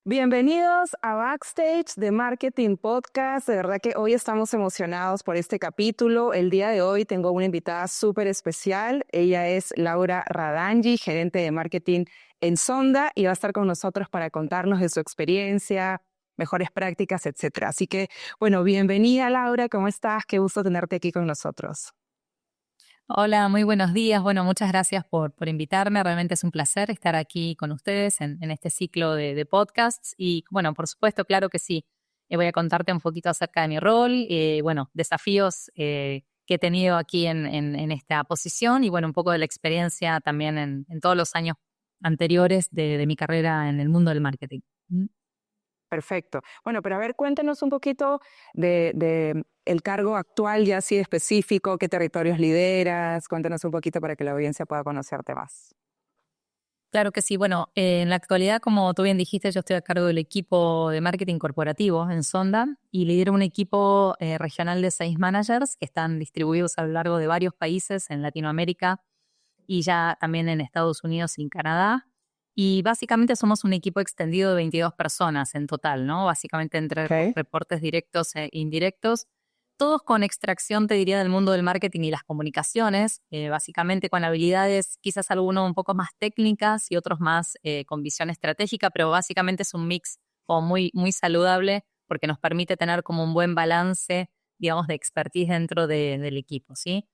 Bienvenidos a Backstage de Marketing Podcast. De verdad que hoy estamos emocionados por este capítulo. El día de hoy tengo una invitada súper especial. Ella es Laura Radanji, gerente de marketing en Sonda, y va a estar con nosotros para contarnos de su experiencia, mejores prácticas, etcétera. Así que, bueno, bienvenida Laura, ¿cómo estás? Qué gusto tenerte aquí con nosotros. Hola, muy buenos días. Bueno, muchas gracias por invitarme. Realmente es un placer estar aquí con ustedes en este ciclo de podcasts. Y bueno, por supuesto, claro que sí. Voy a contarte un poquito acerca de mi rol, bueno, desafíos que he tenido aquí en esta posición y bueno, un poco de la experiencia también en todos los años anteriores de mi carrera en el mundo del marketing. Perfecto. Bueno, pero a ver, cuéntenos un poquito de el cargo actual ya así específico, qué territorios lideras, cuéntenos un poquito para que la audiencia pueda conocerte más. Claro que sí. Bueno, en la actualidad, como tú bien dijiste, yo estoy a cargo del equipo de marketing corporativo en Sonda y lidero un equipo regional de 6 managers que están distribuidos a lo largo de varios países en Latinoamérica y ya también en Estados Unidos y en Canadá. Y básicamente somos un equipo extendido de 22 personas en total, ¿no? Básicamente entre Okay. reportes directos e indirectos, todos con extracción, te diría, del mundo del marketing y las comunicaciones, básicamente con habilidades quizás algunos un poco más técnicas y otros más con visión estratégica, pero básicamente es un mix como muy saludable porque nos permite tener como un buen balance, digamos, de expertise dentro del equipo, ¿sí?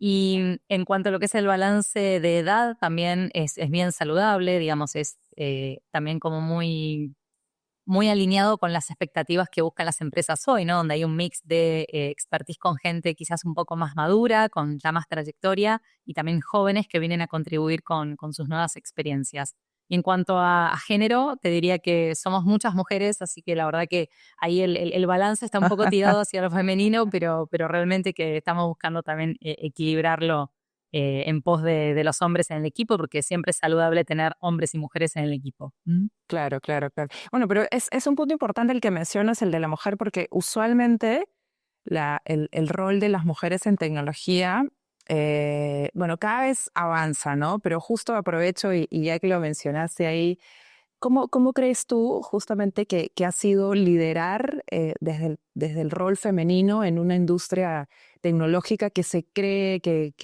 Y en cuanto a lo que es el balance de edad, también es bien saludable, digamos, es también como muy alineado con las expectativas que buscan las empresas hoy, ¿no? Donde hay un mix de expertise con gente quizás un poco más madura, con ya más trayectoria, y también jóvenes que vienen a contribuir con sus nuevas experiencias. Y en cuanto a género, te diría que somos muchas mujeres, así que la verdad que ahí el balance está un poco tirado hacia lo femenino, pero realmente que estamos buscando también equilibrarlo en pos de los hombres en el equipo, porque siempre es saludable tener hombres y mujeres en el equipo. ¿Mm? Claro, claro, claro. Bueno, pero es un punto importante el que mencionas, el de la mujer, porque usualmente el rol de las mujeres en tecnología, bueno, cada vez avanza, ¿no? Pero justo aprovecho y ya que lo mencionaste ahí, ¿cómo crees tú justamente que ha sido liderar desde el rol femenino en una industria tecnológica que se cree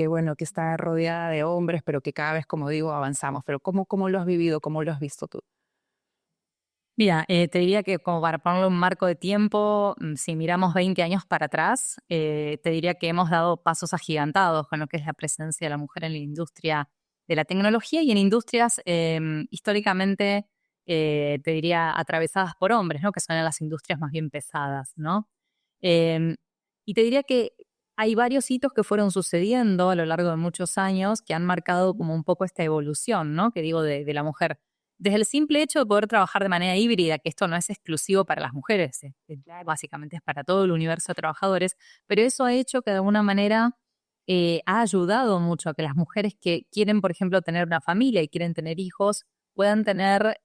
bueno, que está rodeada de hombres, pero que cada vez, como digo, avanzamos? Pero ¿cómo lo has vivido? ¿Cómo lo has visto tú? Mira, te diría que como para ponerle un marco de tiempo, si miramos 20 años para atrás, te diría que hemos dado pasos agigantados con lo que es la presencia de la mujer en la industria de la tecnología y en industrias históricamente, te diría, atravesadas por hombres, ¿no? Que son las industrias más bien pesadas, ¿no? Em, y te diría que hay varios hitos que fueron sucediendo a lo largo de muchos años que han marcado como un poco esta evolución, ¿no? Que digo de la mujer desde el simple hecho de poder trabajar de manera híbrida, que esto no es exclusivo para las mujeres, básicamente es para todo el universo de trabajadores, pero eso ha hecho que de alguna manera ha ayudado mucho a que las mujeres que quieren, por ejemplo, tener una familia y quieren tener hijos, puedan tener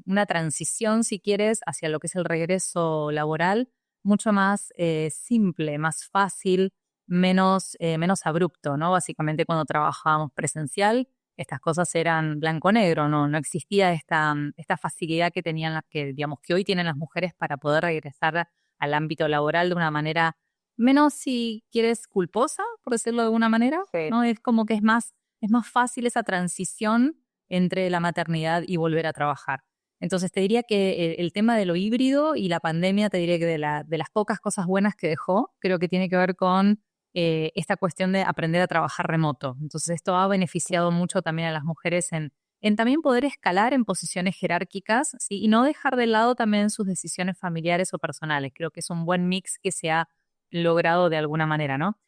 una transición, si quieres, hacia lo que es el regreso laboral mucho más simple, más fácil, menos abrupto, ¿no? Básicamente cuando trabajábamos presencial estas cosas eran blanco-negro, no existía esta facilidad que tenían las que, digamos, que hoy tienen las mujeres para poder regresar al ámbito laboral de una manera menos, si quieres, culposa, por decirlo de alguna manera, Sí. ¿no? Es como que es más fácil esa transición entre la maternidad y volver a trabajar. Entonces te diría que el tema de lo híbrido y la pandemia, te diría que de las pocas cosas buenas que dejó, creo que tiene que ver con esta cuestión de aprender a trabajar remoto. Entonces esto ha beneficiado mucho también a las mujeres en también poder escalar en posiciones jerárquicas, ¿sí? Y no dejar de lado también sus decisiones familiares o personales. Creo que es un buen mix que se ha logrado de alguna manera, ¿no?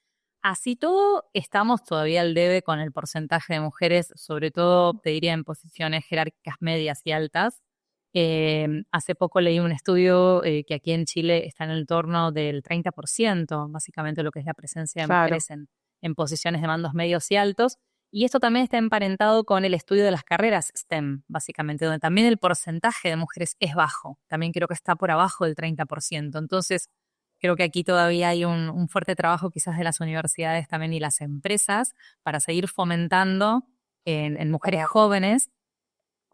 Así todo, estamos todavía al debe con el porcentaje de mujeres, sobre todo, te diría, en posiciones jerárquicas medias y altas. Hace poco leí un estudio que aquí en Chile está en el torno del 30%, básicamente lo que es la presencia de Claro. mujeres en posiciones de mandos medios y altos. Y esto también está emparentado con el estudio de las carreras STEM, básicamente, donde también el porcentaje de mujeres es bajo. También creo que está por abajo del 30%. Entonces, Creo que aquí todavía hay un fuerte trabajo quizás de las universidades también y las empresas para seguir fomentando en mujeres jóvenes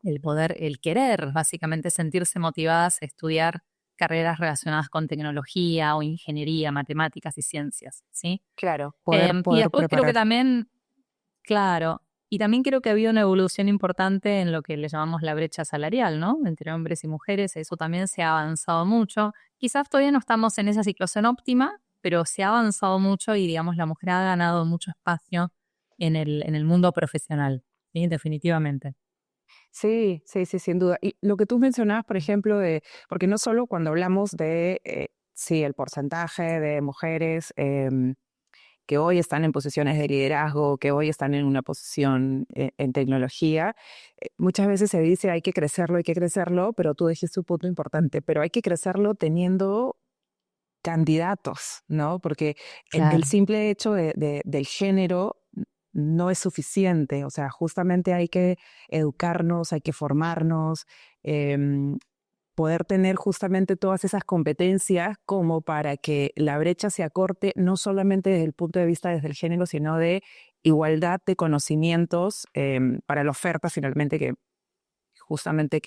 el poder, el querer, básicamente sentirse motivadas a estudiar carreras relacionadas con tecnología o ingeniería, matemáticas y ciencias, ¿sí? Claro, Y poder después creo que preparar. también, claro, y también creo que ha habido una evolución importante en lo que le llamamos la brecha salarial, ¿no? Entre hombres y mujeres, eso también se ha avanzado mucho. Quizás todavía no estamos en esa situación óptima, pero se ha avanzado mucho y, digamos, la mujer ha ganado mucho espacio en el mundo profesional, ¿sí? Definitivamente. Sí, sí, sí, sin duda. Y lo que tú mencionabas, por ejemplo, porque no solo cuando hablamos de, sí, el porcentaje de mujeres que hoy están en posiciones de liderazgo, que hoy están en una posición en tecnología, muchas veces se dice hay que crecerlo, pero tú dijiste un punto importante, pero hay que crecerlo teniendo candidatos, ¿no? Porque el Claro. simple hecho del género no es suficiente, o sea, justamente hay que educarnos, hay que formarnos, em, poder tener justamente todas esas competencias como para que la brecha se acorte, no solamente desde el punto de vista desde el género, sino de igualdad de conocimientos para la oferta finalmente que justamente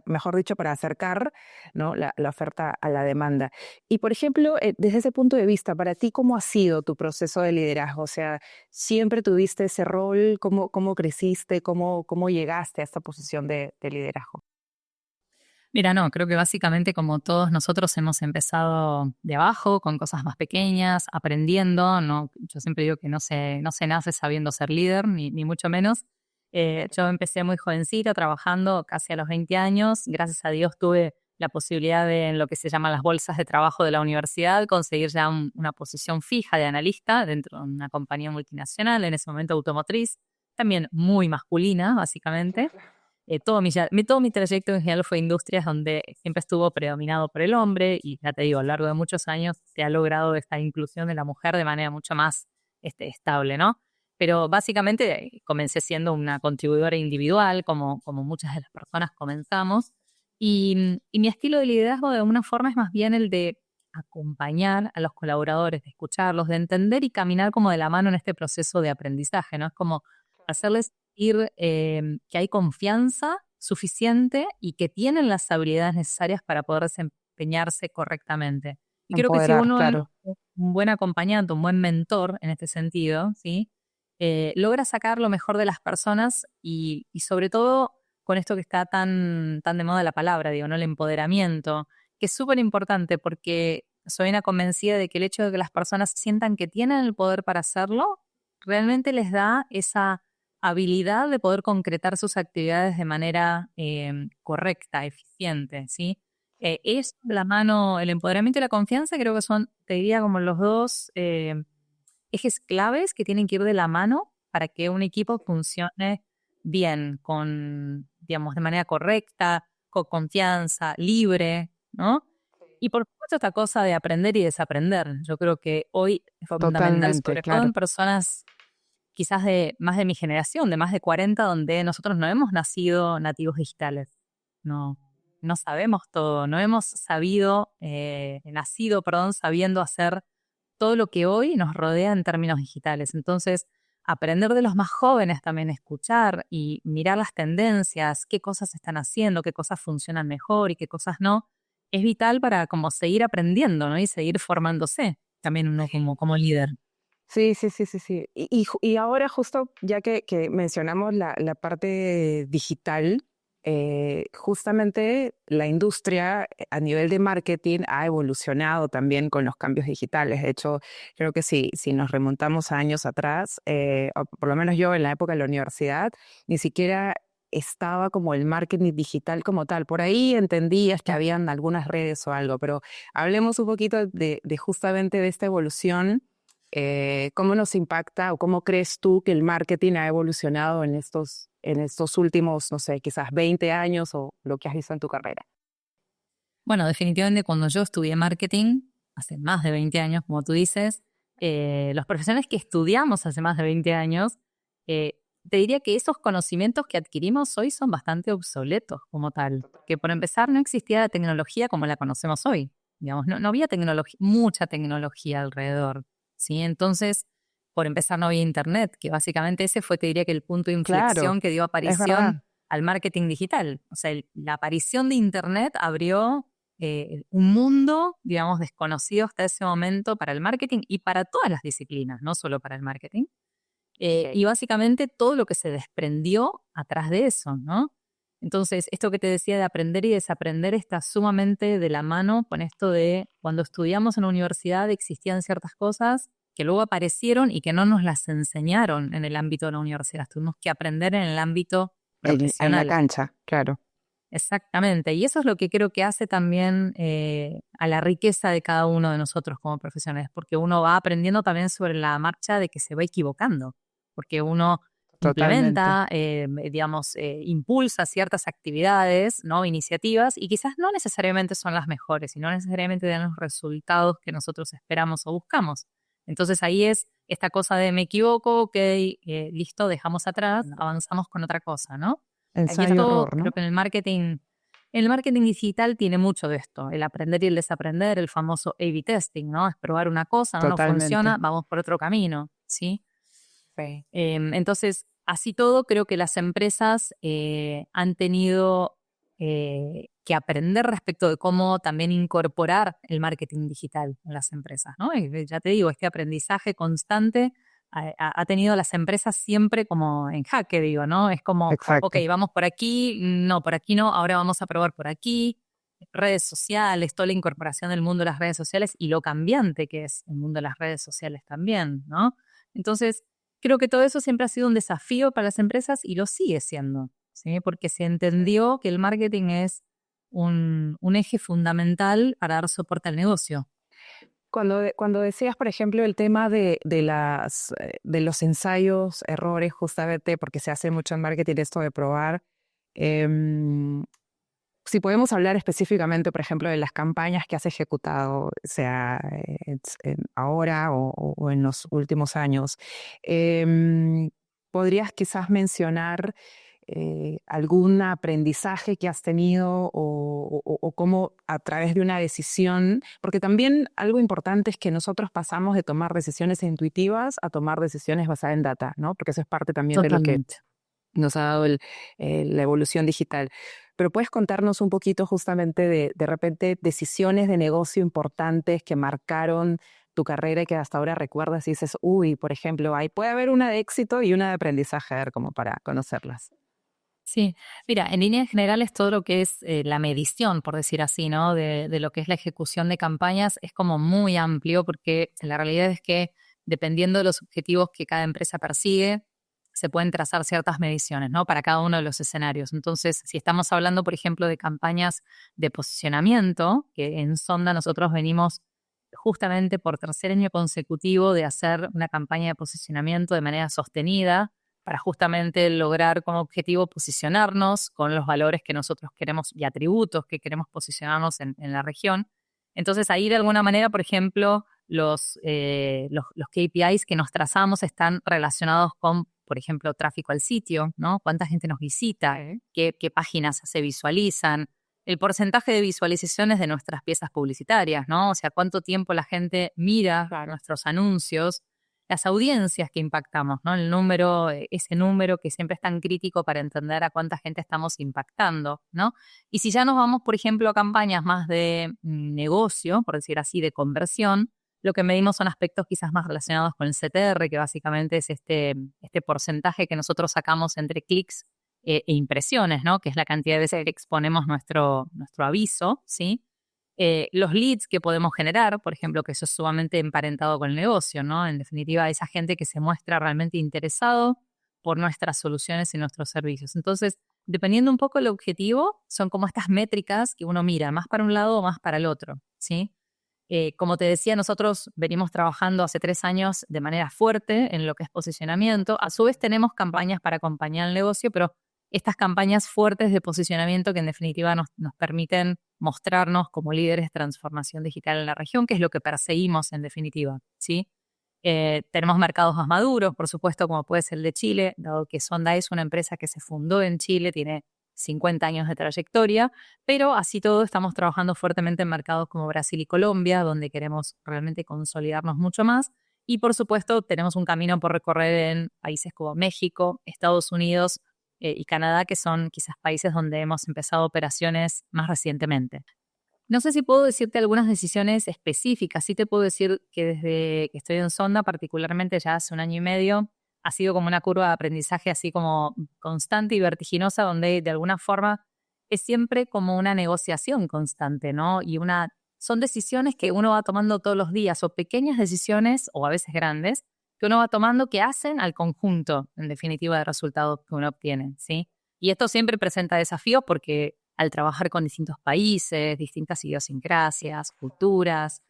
mejor dicho, para acercar, ¿no? La oferta a la demanda. Y, por ejemplo, desde ese punto de vista, para ti, ¿cómo ha sido tu proceso de liderazgo? O sea, ¿siempre tuviste ese rol? ¿Cómo creciste? ¿Cómo llegaste a esta posición de liderazgo? Mira, no, creo que básicamente como todos nosotros hemos empezado de abajo, con cosas más pequeñas, aprendiendo, no, yo siempre digo que no se nace sabiendo ser líder, ni mucho menos. Yo empecé muy jovencita, trabajando casi a los 20 años. Gracias a Dios tuve la posibilidad de, en lo que se llaman las bolsas de trabajo de la universidad, conseguir ya una posición fija de analista dentro de una compañía multinacional, en ese momento automotriz, también muy masculina, básicamente. Todo mi trayecto en general fue industrias donde siempre estuvo predominado por el hombre y ya te digo, a lo largo de muchos años se ha logrado esta inclusión de la mujer de manera mucho más estable, ¿no? Pero básicamente comencé siendo una contribuidora individual, como muchas de las personas comenzamos, y mi estilo de liderazgo de alguna forma es más bien el de acompañar a los colaboradores, de escucharlos, de entender y caminar como de la mano en este proceso de aprendizaje, ¿no? Es como hacerles sentir que hay confianza suficiente y que tienen las habilidades necesarias para poder desempeñarse correctamente. Y creo que si Empoderar, uno es claro. un buen acompañante, un buen mentor en este sentido, ¿sí? Logra sacar lo mejor de las personas y sobre todo con esto que está tan de moda la palabra, digo, ¿no? El empoderamiento, que es súper importante porque soy una convencida de que el hecho de que las personas sientan que tienen el poder para hacerlo, realmente les da esa habilidad de poder concretar sus actividades de manera correcta, eficiente, ¿sí? Es la mano, el empoderamiento y la confianza creo que son, te diría, como los dos ejes claves que tienen que ir de la mano para que un equipo funcione bien, digamos, de manera correcta, con confianza, libre, ¿no? Y por supuesto esta cosa de aprender y desaprender. Yo creo que hoy es fundamental, Totalmente, sobre todo claro. en personas quizás de más de mi generación, de más de 40, donde nosotros no hemos nacido nativos digitales. No, no sabemos todo, no hemos nacido, perdón, sabiendo hacer todo lo que hoy nos rodea en términos digitales. Entonces, aprender de los más jóvenes también, escuchar y mirar las tendencias, qué cosas están haciendo, qué cosas funcionan mejor y qué cosas no, es vital para como seguir aprendiendo, ¿no? Y seguir formándose también uno como líder. Sí, sí, sí, sí, sí. Y ahora justo ya que mencionamos la parte digital, justamente la industria a nivel de marketing ha evolucionado también con los cambios digitales. De hecho, creo que si nos remontamos a años atrás, o por lo menos yo en la época de la universidad, ni siquiera estaba como el marketing digital como tal. Por ahí entendías que habían algunas redes o algo, pero hablemos un poquito de justamente de esta evolución. ¿Cómo nos impacta o cómo crees tú que el marketing ha evolucionado en estos últimos, no sé, quizás 20 años o lo que has visto en tu carrera? Bueno, definitivamente cuando yo estudié marketing, hace más de 20 años, como tú dices, los profesionales que estudiamos hace más de 20 años, eh, te diría que esos conocimientos que adquirimos hoy son bastante obsoletos como tal, porque por empezar no existía la tecnología como la conocemos hoy. digamos, no había mucha tecnología alrededor, ¿sí? Entonces, por empezar, no había internet, que básicamente ese fue, te diría que el punto de Claro, inflexión que dio es verdad. aparición al marketing digital. O sea, la aparición de internet abrió un mundo, digamos, desconocido hasta ese momento para el marketing y para todas las disciplinas, no solo para el marketing. Y básicamente todo lo que se desprendió atrás de eso, ¿no? Entonces, esto que te decía de aprender y desaprender está sumamente de la mano con esto de cuando estudiamos en la universidad existían ciertas cosas que luego aparecieron y que no nos las enseñaron en el ámbito de la universidad. Tuvimos que aprender en el ámbito En la profesional. cancha, claro. Exactamente. Y eso es lo que creo que hace también a la riqueza de cada uno de nosotros como profesionales, porque uno va aprendiendo también sobre la marcha de que se va equivocando, porque uno Totalmente. implementa, digamos, impulsa ciertas actividades, ¿no? Iniciativas, y quizás no necesariamente son las mejores y no necesariamente dan los resultados que nosotros esperamos o buscamos. Entonces ahí es esta cosa de me equivoco, ok, listo, dejamos atrás, avanzamos con otra cosa, ¿no? Y esto Ensayo-error, creo ¿no? que en el marketing digital tiene mucho de esto, el aprender y el desaprender, el famoso A/B testing, ¿no? Es probar una cosa, no nos Totalmente. funciona, vamos por otro camino, ¿sí? Sí. Entonces, así todo, creo que las empresas han tenido que aprender respecto de cómo también incorporar el marketing digital en las empresas, ¿no? Y ya te digo, este aprendizaje constante ha tenido a las empresas siempre como en jaque, digo, ¿no? Es como, ok, Exacto. vamos por aquí no, ahora vamos a probar por aquí. Redes sociales, toda la incorporación del mundo de las redes sociales y lo cambiante que es el mundo de las redes sociales también, ¿no? Entonces, creo que todo eso siempre ha sido un desafío para las empresas y lo sigue siendo, ¿sí? Porque se entendió que el marketing es un eje fundamental para dar soporte al negocio. Cuando decías, por ejemplo, el tema de los ensayos, errores, justamente porque se hace mucho en marketing esto de probar, em, si podemos hablar específicamente, por ejemplo, de las campañas que has ejecutado, sea ahora o en los últimos años, ¿podrías quizás mencionar algún aprendizaje que has tenido o cómo a través de una decisión? Porque también algo importante es que nosotros pasamos de tomar decisiones intuitivas a tomar decisiones basadas en data, ¿no? Porque eso es parte también de lo que Totalmente. nos ha dado la evolución digital. Pero puedes contarnos un poquito justamente de repente decisiones de negocio importantes que marcaron tu carrera y que hasta ahora recuerdas y dices, uy, por ejemplo, ahí puede haber una de éxito y una de aprendizaje, a ver, como para conocerlas. Sí, mira, en líneas generales todo lo que es la medición, por decir así, ¿no? De lo que es la ejecución de campañas es como muy amplio porque la realidad es que dependiendo de los objetivos que cada empresa persigue, se pueden trazar ciertas mediciones, ¿no? Para cada uno de los escenarios. Entonces, si estamos hablando, por ejemplo, de campañas de posicionamiento, que en Sonda nosotros venimos justamente por tercer año consecutivo de hacer una campaña de posicionamiento de manera sostenida para justamente lograr como objetivo posicionarnos con los valores que nosotros queremos y atributos que queremos posicionarnos en la región. Entonces ahí de alguna manera, por ejemplo, los KPIs que nos trazamos están relacionados con, por ejemplo, tráfico al sitio, ¿no? Cuánta gente nos visita, Ok. qué páginas se visualizan, el porcentaje de visualizaciones de nuestras piezas publicitarias, ¿no? O sea, cuánto tiempo la gente mira Claro. nuestros anuncios, las audiencias que impactamos, ¿no? El número, ese número que siempre es tan crítico para entender a cuánta gente estamos impactando, ¿no? Y si ya nos vamos, por ejemplo, a campañas más de negocio, por decir así, de conversión, lo que medimos son aspectos quizás más relacionados con el CTR, que básicamente es este porcentaje que nosotros sacamos entre clics e impresiones, ¿no? Que es la cantidad de veces que exponemos nuestro aviso, ¿sí? Los leads que podemos generar, por ejemplo, que eso es sumamente emparentado con el negocio, ¿no? En definitiva, esa gente que se muestra realmente interesado por nuestras soluciones y nuestros servicios. Entonces, dependiendo un poco del objetivo, son como estas métricas que uno mira, más para un lado o más para el otro, ¿sí? Como te decía, nosotros venimos trabajando hace 3 años de manera fuerte en lo que es posicionamiento. A su vez tenemos campañas para acompañar el negocio, pero estas campañas fuertes de posicionamiento que en definitiva nos permiten mostrarnos como líderes de transformación digital en la región, que es lo que perseguimos en definitiva, ¿sí? Tenemos mercados más maduros, por supuesto, como puede ser el de Chile, dado que Sonda es una empresa que se fundó en Chile, tiene 50 años de trayectoria, pero así todo estamos trabajando fuertemente en mercados como Brasil y Colombia, donde queremos realmente consolidarnos mucho más. Y por supuesto tenemos un camino por recorrer en países como México, Estados Unidos y Canadá, que son quizás países donde hemos empezado operaciones más recientemente. No sé si puedo decirte algunas decisiones específicas. Sí te puedo decir que desde que estoy en Sonda, particularmente ya hace 1 año y medio, ha sido como una curva de aprendizaje así como constante y vertiginosa, donde de alguna forma es siempre como una negociación constante, ¿no? Son decisiones que uno va tomando todos los días, o pequeñas decisiones, o a veces grandes, que uno va tomando que hacen al conjunto, en definitiva, de resultados que uno obtiene, ¿sí? Y esto siempre presenta desafíos porque al trabajar con distintos países, distintas idiosincrasias, culturas,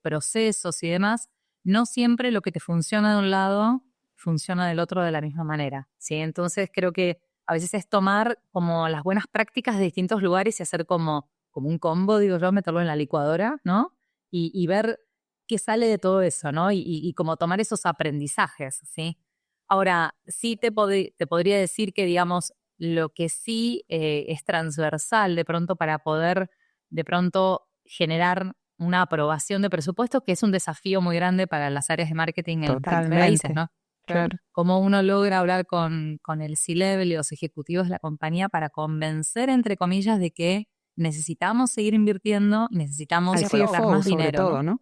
procesos y demás, no siempre lo que te funciona de un lado funciona del otro de la misma manera, ¿sí? Entonces creo que a veces es tomar como las buenas prácticas de distintos lugares y hacer como un combo, digo yo, meterlo en la licuadora, ¿no? Y ver qué sale de todo eso, ¿no? Y como tomar esos aprendizajes, ¿sí? Ahora, sí te podría decir que, digamos, lo que sí es transversal de pronto para poder de pronto generar una aprobación de presupuestos, que es un desafío muy grande para las áreas de marketing en tantos países, Totalmente, ¿no? claro. Cómo uno logra hablar con el C-level y los ejecutivos de la compañía para convencer, entre comillas, de que necesitamos seguir invirtiendo, necesitamos Al colocar CFO más sobre dinero, todo, ¿no? ¿no?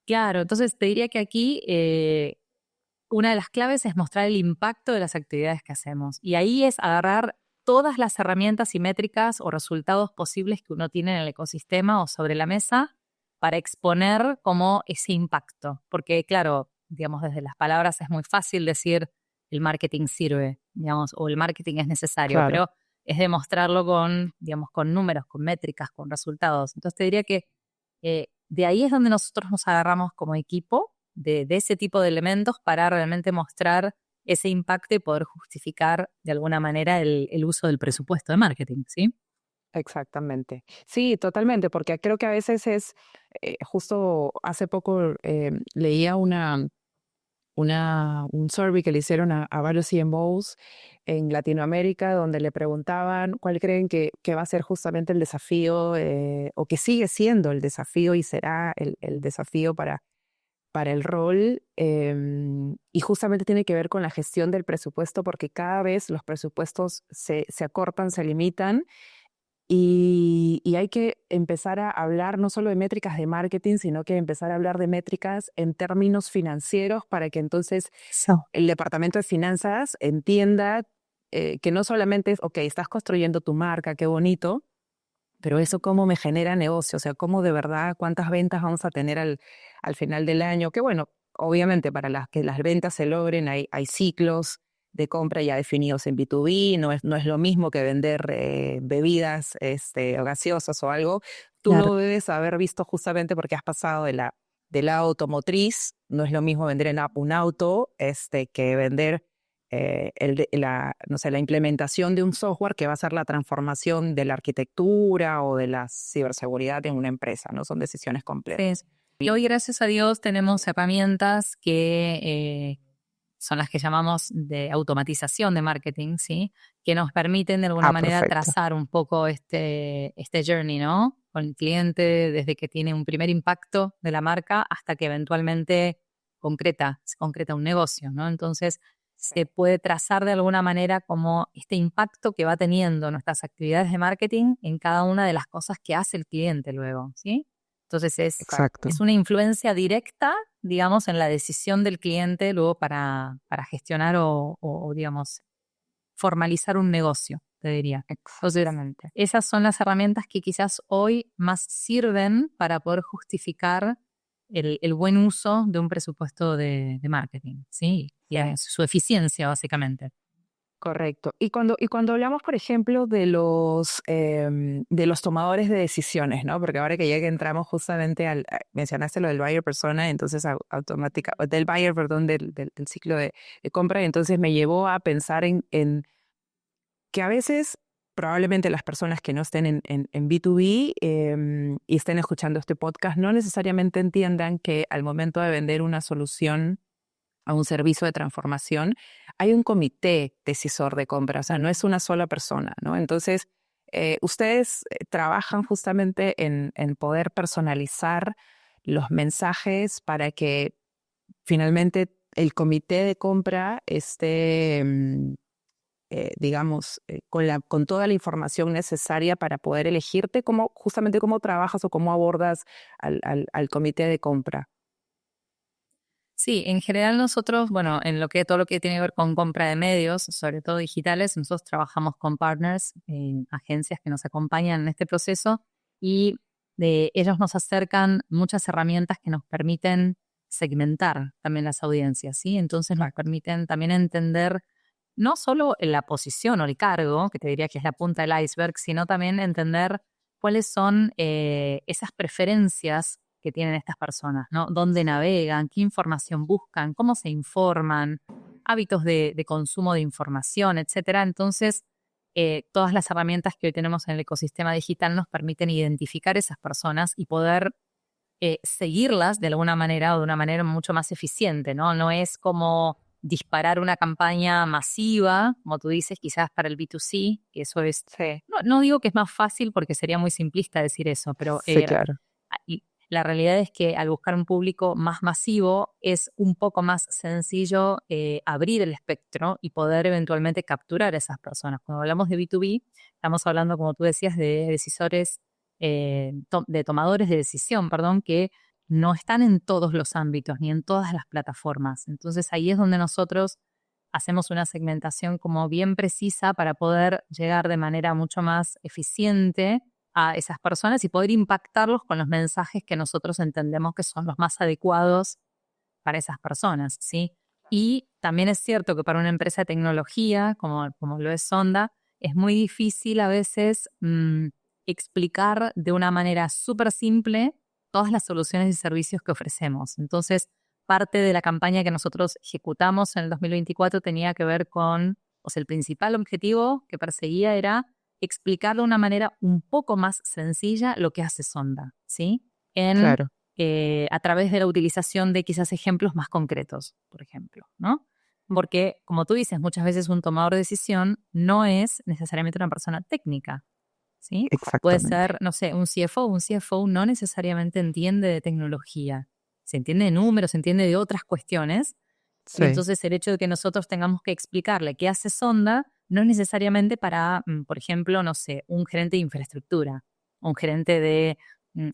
Claro, entonces te diría que aquí una de las claves es mostrar el impacto de las actividades que hacemos. Y ahí es agarrar todas las herramientas y métricas o resultados posibles que uno tiene en el ecosistema o sobre la mesa para exponer como ese impacto. Porque, claro, digamos, desde las palabras es muy fácil decir el marketing sirve, digamos, o el marketing es necesario, Claro. pero es demostrarlo con, digamos, con números, con métricas, con resultados. Entonces te diría que de ahí es donde nosotros nos agarramos como equipo de ese tipo de elementos para realmente mostrar ese impacto y poder justificar de alguna manera el uso del presupuesto de marketing, ¿sí? Exactamente. Sí, totalmente, porque creo que a veces justo hace poco leía un survey que le hicieron a varios CMOs en Latinoamérica, donde le preguntaban cuál creen que va a ser justamente el desafío, o que sigue siendo el desafío y será el desafío para el rol, y justamente tiene que ver con la gestión del presupuesto, porque cada vez los presupuestos se acortan, se limitan, y hay que empezar a hablar no solo de métricas de marketing, sino que empezar a hablar de métricas en términos financieros para que entonces Eso. el departamento de finanzas entienda que no solamente es, ok, estás construyendo tu marca, qué bonito, pero eso cómo me genera negocio, o sea, cómo de verdad, cuántas ventas vamos a tener al final del año, que bueno, obviamente para las que las ventas se logren hay ciclos de compra ya definidos en B2B, no es lo mismo que vender bebidas o gaseosas o algo. Tú Claro. lo debes haber visto justamente porque has pasado de la automotriz, no es lo mismo vender un auto que vender no sé, la implementación de un software que va a hacer la transformación de la arquitectura o de la ciberseguridad en una empresa, ¿no? Son decisiones complejas. Sí. Y hoy, gracias a Dios, tenemos herramientas que son las que llamamos de automatización de marketing, ¿sí? Que nos permiten de alguna Ah, manera perfecto. trazar un poco este journey, ¿no? Con el cliente, desde que tiene un primer impacto de la marca hasta que eventualmente se concreta un negocio, ¿no? Entonces, Sí. se puede trazar de alguna manera como este impacto que va teniendo nuestras actividades de marketing en cada una de las cosas que hace el cliente luego, ¿sí? Entonces, Exacto. es una influencia directa, digamos, en la decisión del cliente luego para gestionar digamos, formalizar un negocio, te diría. Entonces, Exactamente. esas son las herramientas que quizás hoy más sirven para poder justificar el buen uso de un presupuesto de marketing, ¿sí? Y Sí. su eficiencia, básicamente. Correcto. Y cuando hablamos, por ejemplo, de los tomadores de decisiones, ¿no? Porque ahora que ya que entramos justamente mencionaste lo del buyer persona, entonces automática, del buyer, perdón, del ciclo de compra, y entonces me llevó a pensar en que a veces probablemente las personas que no estén en B2B y estén escuchando este podcast no necesariamente entiendan que al momento de vender una solución a un servicio de transformación, hay un comité decisor de compra, o sea, no es una sola persona, ¿no? Entonces, ustedes trabajan justamente en poder personalizar los mensajes para que finalmente el comité de compra esté, digamos, con toda la información necesaria para poder elegirte, justamente cómo trabajas o cómo abordas al comité de compra. Sí, en general nosotros, bueno, todo lo que tiene que ver con compra de medios, sobre todo digitales, nosotros trabajamos con partners, agencias que nos acompañan en este proceso y ellos nos acercan muchas herramientas que nos permiten segmentar también las audiencias, ¿sí? Entonces nos permiten también entender no solo la posición o el cargo, que te diría que es la punta del iceberg, sino también entender cuáles son esas preferencias que tienen estas personas, ¿no? ¿Dónde navegan? ¿Qué información buscan? ¿Cómo se informan? Hábitos de consumo de información, etcétera. Entonces, todas las herramientas que hoy tenemos en el ecosistema digital nos permiten identificar esas personas y poder seguirlas de alguna manera o de una manera mucho más eficiente, ¿no? No es como disparar una campaña masiva, como tú dices, quizás para el B2C, que eso es, Sí, no digo que es más fácil porque sería muy simplista decir eso, pero sí, claro. y la realidad es que al buscar un público más masivo es un poco más sencillo abrir el espectro y poder eventualmente capturar a esas personas. Cuando hablamos de B2B, estamos hablando, como tú decías, de decisores, de tomadores de decisión, perdón, que no están en todos los ámbitos ni en todas las plataformas. Entonces ahí es donde nosotros hacemos una segmentación como bien precisa para poder llegar de manera mucho más eficiente a esas personas y poder impactarlos con los mensajes que nosotros entendemos que son los más adecuados para esas personas, ¿sí? Y también es cierto que para una empresa de tecnología, como lo es Sonda, es muy difícil a veces explicar de una manera súper simple todas las soluciones y servicios que ofrecemos. Entonces, parte de la campaña que nosotros ejecutamos en el 2024 tenía que ver con, o sea, el principal objetivo que perseguía era explicar de una manera un poco más sencilla lo que hace Sonda, ¿sí? Claro, A través de la utilización de quizás ejemplos más concretos, por ejemplo, ¿no? Porque, como tú dices, muchas veces un tomador de decisión no es necesariamente una persona técnica, ¿sí? Puede exactamente. ser, no sé, un CFO no necesariamente entiende de tecnología, se entiende de números, se entiende de otras cuestiones, y Sí, entonces el hecho de que nosotros tengamos que explicarle qué hace Sonda no es necesariamente para, por ejemplo, no sé, un gerente de infraestructura, un gerente de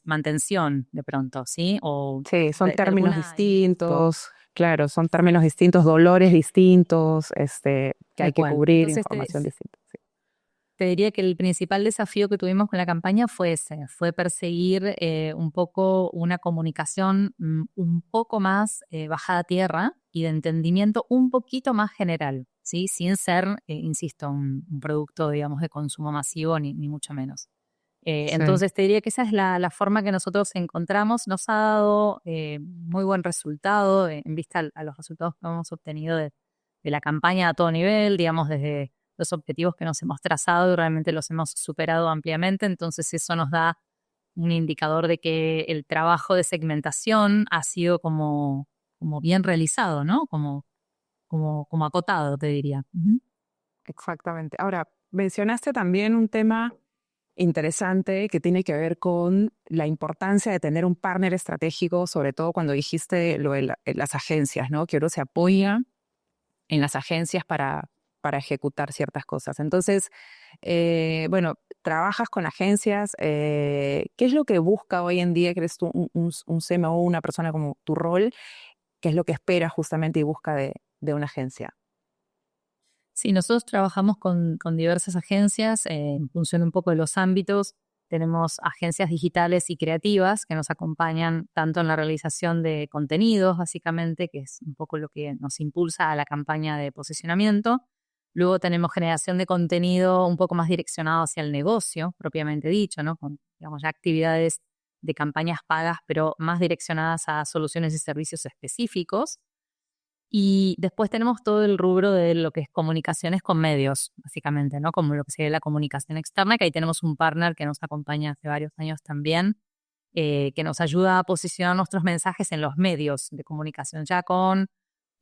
mantención de pronto, ¿sí? O sí, son de términos alguna industria. distintos, claro, son términos distintos, dolores distintos, que hay Tal que cual. cubrir, Entonces información distinta. Sí. te diría que el principal desafío que tuvimos con la campaña fue ese, fue perseguir un poco una comunicación un poco más bajada a tierra y de entendimiento un poquito más general, ¿sí? Sin ser, insisto, un producto, digamos, de consumo masivo, ni mucho menos. Sí. Entonces te diría que esa es la forma que nosotros encontramos. Nos ha dado muy buen resultado en vista a los resultados que hemos obtenido de la campaña a todo nivel, digamos, desde los objetivos que nos hemos trazado y realmente los hemos superado ampliamente. Entonces eso nos da un indicador de que el trabajo de segmentación ha sido como bien realizado, ¿no? Como acotado, te diría. Ujú. Exactamente. Ahora, mencionaste también un tema interesante que tiene que ver con la importancia de tener un partner estratégico, sobre todo cuando dijiste lo de las agencias, ¿no? Que uno se apoya en las agencias para ejecutar ciertas cosas. Entonces, bueno, trabajas con agencias. ¿Qué es lo que busca hoy en día, crees tú, un CMO, una persona como tu rol? ¿Qué es lo que espera justamente y busca de una agencia? Sí, nosotros trabajamos con diversas agencias en función un poco de los ámbitos. Tenemos agencias digitales y creativas que nos acompañan tanto en la realización de contenidos, básicamente, que es un poco lo que nos impulsa a la campaña de posicionamiento. Luego tenemos generación de contenido un poco más direccionado hacia el negocio, propiamente dicho, ¿no? Con, digamos, ya actividades de campañas pagas, pero más direccionadas a soluciones y servicios específicos. Y después tenemos todo el rubro de lo que es comunicaciones con medios, básicamente, ¿no? Como lo que sería la comunicación externa, que ahí tenemos un partner que nos acompaña hace varios años también, que nos ayuda a posicionar nuestros mensajes en los medios de comunicación, ya con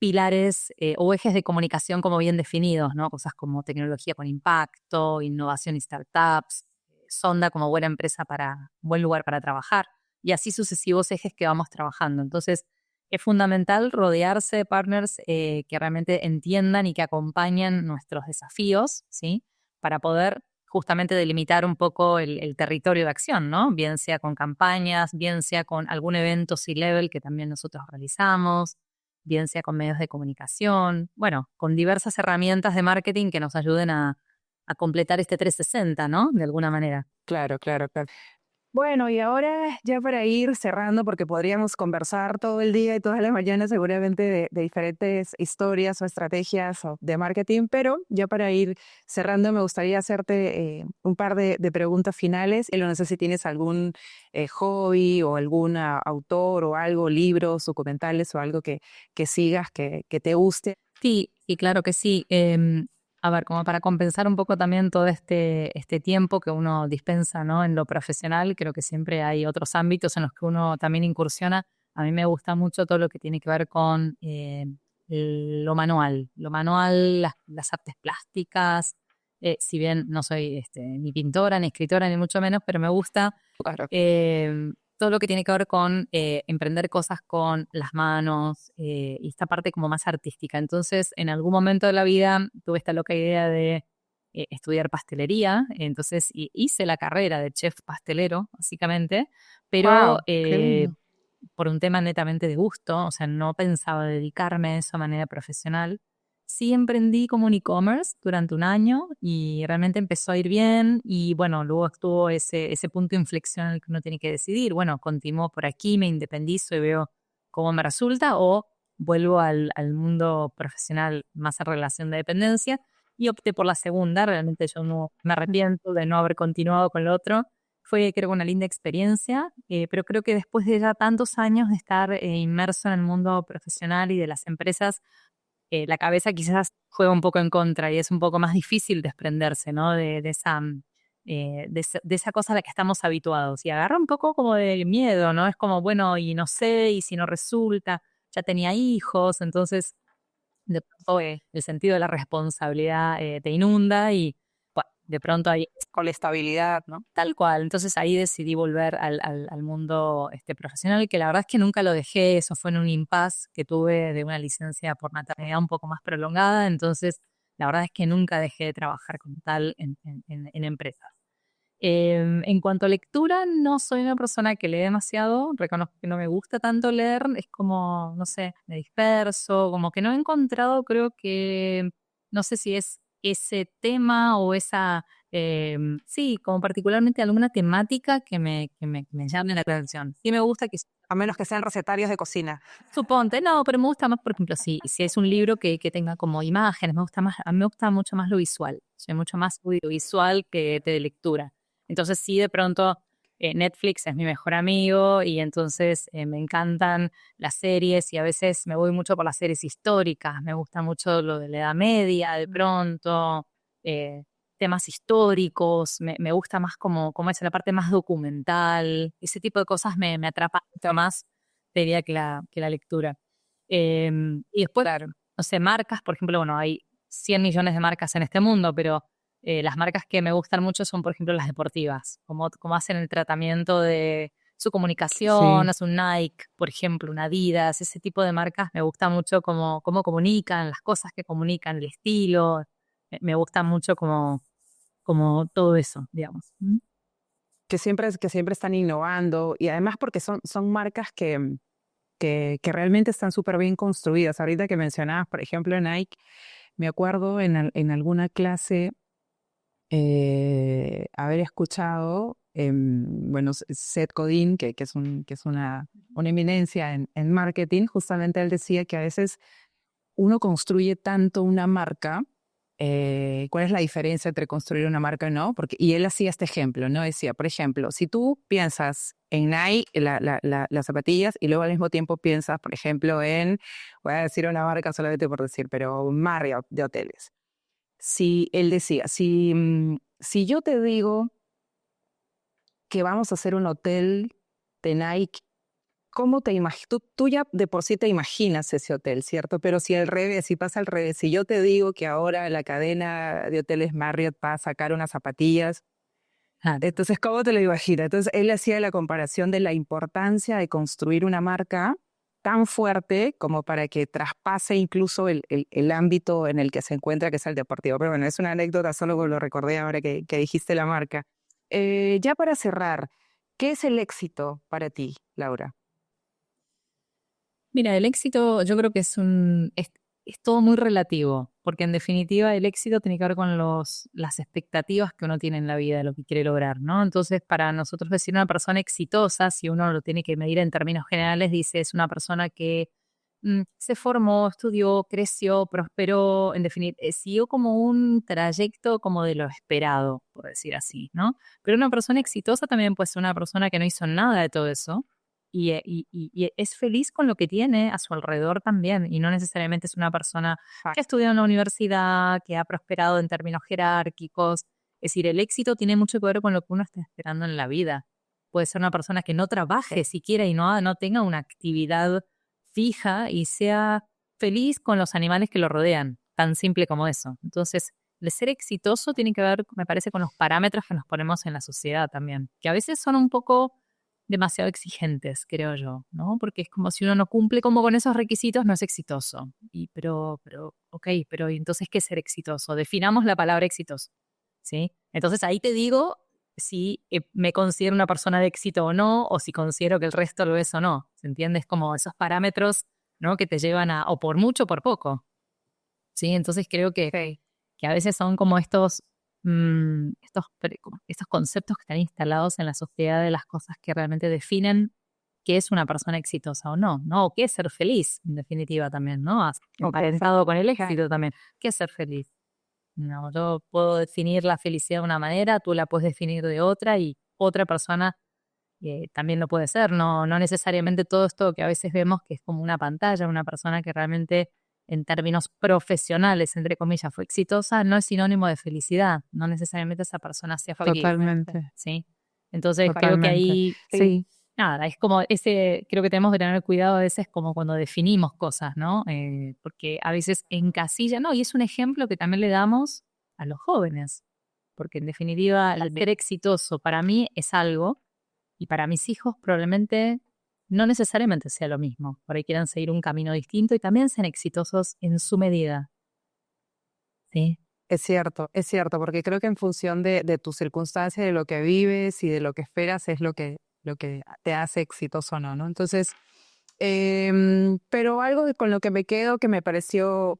pilares o ejes de comunicación como bien definidos, ¿no? Cosas como tecnología con impacto, innovación y startups, Sonda como buena empresa para, buen lugar para trabajar, y así sucesivos ejes que vamos trabajando. Entonces, es fundamental rodearse de partners que realmente entiendan y que acompañen nuestros desafíos, ¿sí? Para poder justamente delimitar un poco el territorio de acción, ¿no? Bien sea con campañas, bien sea con algún evento C-level que también nosotros realizamos, bien sea con medios de comunicación, bueno, con diversas herramientas de marketing que nos ayuden a completar este 360, ¿no? De alguna manera. Claro, claro, claro. Bueno, y ahora ya para ir cerrando, porque podríamos conversar todo el día y todas las mañanas seguramente de diferentes historias o estrategias de marketing, pero ya para ir cerrando me gustaría hacerte un par de preguntas finales. Y no sé si tienes algún hobby o algún autor o algo, libros, documentales o algo que sigas, que te guste. Sí, y claro que sí. A ver, como para compensar un poco también todo este tiempo que uno dispensa, ¿no? En lo profesional, creo que siempre hay otros ámbitos en los que uno también incursiona. A mí me gusta mucho todo lo que tiene que ver con lo manual, las artes plásticas. Si bien no soy ni pintora, ni escritora, ni mucho menos, pero me gusta Claro. todo lo que tiene que ver con emprender cosas con las manos y esta parte como más artística. Entonces, en algún momento de la vida tuve esta loca idea de estudiar pastelería, entonces hice la carrera de chef pastelero, básicamente, pero Wow, qué lindo. por un tema netamente de gusto, o sea, no pensaba dedicarme a eso de manera profesional. Sí emprendí como un e-commerce durante un año y realmente empezó a ir bien y bueno, luego estuvo ese punto de inflexión en el que uno tiene que decidir, bueno, continúo por aquí, me independizo y veo cómo me resulta o vuelvo al mundo profesional más en relación de dependencia y opté por la segunda, realmente yo no me arrepiento de no haber continuado con lo otro. Fue, creo, una linda experiencia, pero creo que después de ya tantos años de estar inmerso en el mundo profesional y de las empresas, la cabeza quizás juega un poco en contra y es un poco más difícil desprenderse, ¿no? De esa cosa a la que estamos habituados. Y agarra un poco como de miedo, ¿no? Es como, bueno, y no sé, y si no resulta, ya tenía hijos, entonces de pronto el sentido de la responsabilidad te inunda y bueno, de pronto ahí Con la estabilidad, ¿no? tal cual. Entonces ahí decidí volver al mundo profesional, que la verdad es que nunca lo dejé. Eso fue en un impasse que tuve de una licencia por maternidad un poco más prolongada. Entonces, la verdad es que nunca dejé de trabajar como tal en empresas. En cuanto a lectura, no soy una persona que lee demasiado. Reconozco que no me gusta tanto leer. Es como, no sé, me disperso. Como que no he encontrado, creo que, no sé si es ese tema o esa sí, como particularmente alguna temática que me llame la atención. Sí me gusta que, A menos que sean recetarios de cocina. suponte, no, pero me gusta más, por ejemplo, si es un libro que tenga como imágenes, me gusta más, a mí me gusta mucho más lo visual. Soy mucho más audiovisual que de lectura. Entonces sí, de pronto Netflix es mi mejor amigo y entonces me encantan las series y a veces me voy mucho por las series históricas. Me gusta mucho lo de la Edad Media, de pronto. eh, Temas históricos, me gusta más como es la parte más documental, ese tipo de cosas me atrapa mucho más, te diría, que la lectura. Y después, Claro. no sé, marcas, por ejemplo, bueno, hay 100 millones de marcas en este mundo, pero las marcas que me gustan mucho son, por ejemplo, las deportivas, como hacen el tratamiento de su comunicación, Sí. es un Nike, por ejemplo, un Adidas, ese tipo de marcas me gusta mucho cómo comunican, las cosas que comunican, el estilo, me gusta mucho como todo eso, digamos. Que siempre están innovando y además porque son marcas que realmente están súper bien construidas. Ahorita que mencionabas, por ejemplo, Nike, me acuerdo en alguna clase haber escuchado, bueno, Seth Godin, que es una eminencia en marketing, justamente él decía que a veces uno construye tanto una marca. ¿Cuál es la diferencia entre construir una marca y no? Y él hacía este ejemplo, ¿no? Decía, por ejemplo, si tú piensas en Nike, las zapatillas, y luego al mismo tiempo piensas, por ejemplo, voy a decir una marca solamente por decir, pero Marriott de hoteles. Si él decía, si yo te digo que vamos a hacer un hotel de Nike ¿cómo te imaginas? Tú ya de por sí te imaginas ese hotel, ¿cierto? Pero si pasa al revés, si yo te digo que ahora la cadena de hoteles Marriott va a sacar unas zapatillas, entonces, ¿cómo te lo imaginas? Entonces, él hacía la comparación de la importancia de construir una marca tan fuerte como para que traspase incluso el ámbito en el que se encuentra, que es el deportivo. Pero bueno, es una anécdota, solo lo recordé ahora que dijiste la marca. Ya para cerrar, ¿qué es el éxito para ti, Laura? Mira, el éxito yo creo que es todo muy relativo, porque en definitiva el éxito tiene que ver con las expectativas que uno tiene en la vida, de lo que quiere lograr, ¿no? Entonces, para nosotros decir una persona exitosa, si uno lo tiene que medir en términos generales, dice es una persona que se formó, estudió, creció, prosperó, en definitiva, siguió como un trayecto como de lo esperado, por decir así, ¿no? Pero una persona exitosa también puede ser una persona que no hizo nada de todo eso y es feliz con lo que tiene a su alrededor también, y no necesariamente es una persona que ha estudiado en la universidad, que ha prosperado en términos jerárquicos. Es decir, el éxito tiene mucho que ver con lo que uno está esperando en la vida. Puede ser una persona que no trabaje siquiera y no tenga una actividad fija y sea feliz con los animales que lo rodean, tan simple como eso. Entonces, el ser exitoso tiene que ver, me parece, con los parámetros que nos ponemos en la sociedad también, que a veces son un poco demasiado exigentes, creo yo, ¿no? Porque es como si uno no cumple como con esos requisitos, no es exitoso. Pero, ¿y entonces qué es ser exitoso? Definamos la palabra exitoso, ¿sí? Entonces ahí te digo si me considero una persona de éxito o no, o si considero que el resto lo es o no, ¿se entiende? Es como esos parámetros, ¿no? Que te llevan a, o por mucho o por poco, ¿sí? Entonces creo que a veces son como estos conceptos que están instalados en la sociedad de las cosas que realmente definen qué es una persona exitosa o no, ¿no? O qué es ser feliz, en definitiva también, ¿no? Has emparentado con el éxito también. ¿Qué es ser feliz? No, yo puedo definir la felicidad de una manera, tú la puedes definir de otra y otra persona también lo puede ser. No necesariamente todo esto que a veces vemos que es como una pantalla, una persona que realmente en términos profesionales, entre comillas, fue exitosa, no es sinónimo de felicidad. No necesariamente esa persona sea feliz. Totalmente. ¿Sí? Entonces creo que ahí, sí. Nada, es como creo que tenemos que tener cuidado a veces como cuando definimos cosas, ¿no? Porque a veces encasilla, ¿no? Y es un ejemplo que también le damos a los jóvenes. Porque en definitiva, el ser exitoso para mí es algo, y para mis hijos probablemente no necesariamente sea lo mismo. Por ahí quieran seguir un camino distinto y también sean exitosos en su medida. ¿Sí? Es cierto, porque creo que en función de tus circunstancias, de lo que vives y de lo que esperas, es lo que te hace exitoso o no, ¿no? Entonces, pero algo con lo que me quedo, que me pareció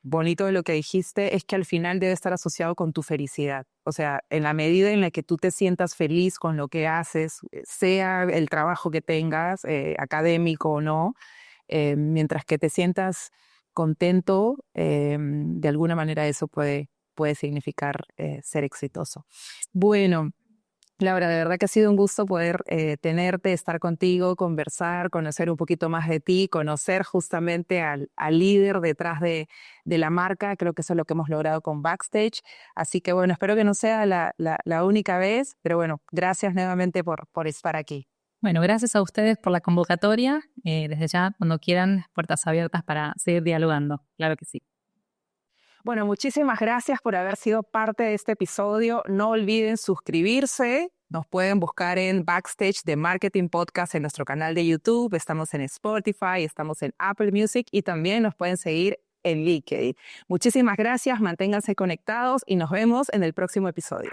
bonito de lo que dijiste, es que al final debe estar asociado con tu felicidad. O sea, en la medida en la que tú te sientas feliz con lo que haces, sea el trabajo que tengas, académico o no, mientras que te sientas contento, de alguna manera eso puede significar ser exitoso. Bueno, Laura, de verdad que ha sido un gusto poder tenerte, estar contigo, conversar, conocer un poquito más de ti, conocer justamente al líder detrás de la marca. Creo que eso es lo que hemos logrado con Backstage. Así que bueno, espero que no sea la única vez, pero bueno, gracias nuevamente por estar aquí. Bueno, gracias a ustedes por la convocatoria. Desde ya, cuando quieran, puertas abiertas para seguir dialogando. Claro que sí. Bueno, muchísimas gracias por haber sido parte de este episodio. No olviden suscribirse. Nos pueden buscar en Backstage de Marketing Podcast en nuestro canal de YouTube. Estamos en Spotify, estamos en Apple Music y también nos pueden seguir en LinkedIn. Muchísimas gracias, manténganse conectados y nos vemos en el próximo episodio.